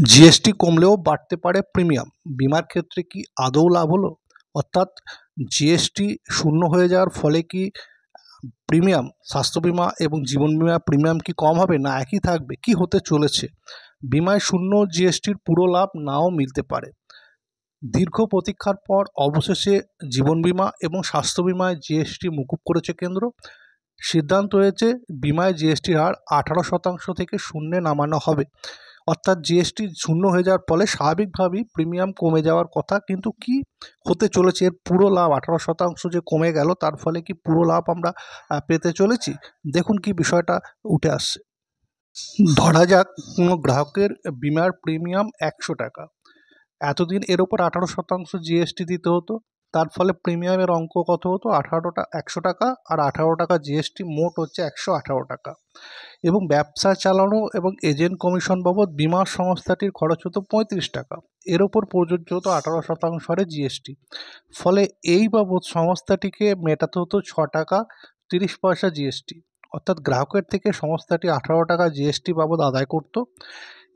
GST কমলেও বাড়তে পারে প্রিমিয়াম, বিমার ক্ষেত্রে কি আদৌ লাভ হলো? অর্থাৎ জিএসটি শূন্য হয়ে যাওয়ার ফলে কি প্রিমিয়াম, স্বাস্থ্য বিমা এবং জীবন বিমা প্রিমিয়াম কি কম হবে না একই থাকবে? কি হতে চলেছে? বিমায় শূন্য জিএসটির পুরো লাভ নাও মিলতে পারে। দীর্ঘ প্রতীক্ষার পর অবশেষে জীবন বিমা এবং স্বাস্থ্য বিমায় জিএসটি মকুব করেছে কেন্দ্র। সিদ্ধান্ত হয়েছে বিমায় জিএসটির হার 18% থেকে শূন্যে নামানো হবে। অর্থাৎ জিএসটি শূন্য হয়ে যাওয়ার ফলে স্বাভাবিকভাবেই প্রিমিয়াম কমে যাওয়ার কথা, কিন্তু কি হতে চলেছে এর পুরো লাভ? 18% যে কমে গেল তার ফলে কি পুরো লাভ আমরা পেতে চলেছি? দেখুন কি বিষয়টা উঠে আসছে। ধরা যাক কোনো গ্রাহকের বিমার প্রিমিয়াম 100 টাকা। এতদিন এর ওপর 18% জিএসটি দিতে হতো। তার ফলে প্রিমিয়ামের অঙ্ক কত হতো? 100 টাকা আর 18 টাকা জিএসটি, মোট হচ্ছে 118 টাকা। এবং ব্যবসা চালানো এবং এজেন্ট কমিশন বাবদ বিমা সংস্থাটির খরচ হতো 35 টাকা। এর ওপর প্রযোজ্য হতো 18% হারে জিএসটি। ফলে এই বাবদ সংস্থাটিকে মেটাতে হতো 6 টাকা 30 পয়সা জিএসটি। অর্থাৎ গ্রাহকের থেকে সংস্থাটি 18 টাকা জিএসটি বাবদ আদায় করত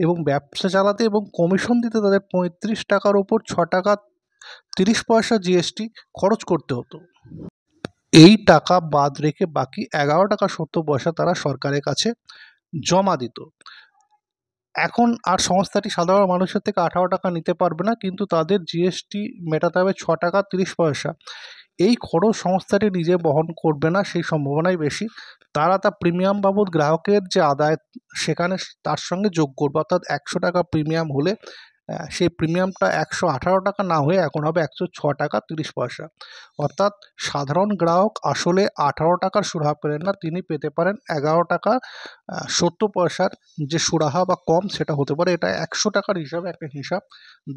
এবং ব্যবসা চালাতে এবং কমিশন দিতে তাদের 35 টাকার ওপর 6 টাকা 30 পয়সা জিএসটি খরচ করতে হতো। এই টাকা বাদ রেখে বাকি 11 টাকা 70 পয়সা তারা সরকারের কাছে জমা দিত। এখন আর সংস্থাটি সাধারণ মানুষের থেকে 18 টাকা নিতে পারবে না, কিন্তু তাদের জিএসটি মেটাতে হবে 6 টাকা 30 পয়সা। এই খরচ সংস্থাটি নিজে বহন করবে না, সেই সম্ভাবনাই বেশি। তারা তা প্রিমিয়াম বাবদ গ্রাহকের যে আদায় সেখানে তার সঙ্গে যোগ করবে। অর্থাৎ 100 টাকা প্রিমিয়াম হলে সেই প্রিমিয়ামটা 118 টাকা না হয়ে এখন হবে 106 টাকা 30 পয়সা। অর্থাৎ সাধারণ গ্রাহক আসলে 18 টাকার সুরাহা পেলেন না, তিনি পেতে পারেন 11 টাকা 70 পয়সার যে সুরাহা বা কম সেটা হতে পারে। এটা 100 টাকার হিসাবে একটা হিসাব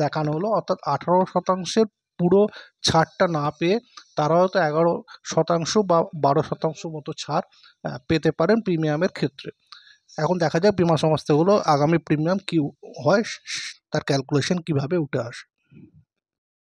দেখানো হলো। অর্থাৎ 18%-এর পুরো ছাড়টা না পেয়ে তারা হয়তো 11% বা 12% মতো ছাড় পেতে পারেন প্রিমিয়ামের ক্ষেত্রে। এখন দেখা যাক বিমা সংস্থাগুলো আগামী প্রিমিয়াম কি হয়, তার ক্যালকুলেশন কিভাবে উঠে আসে।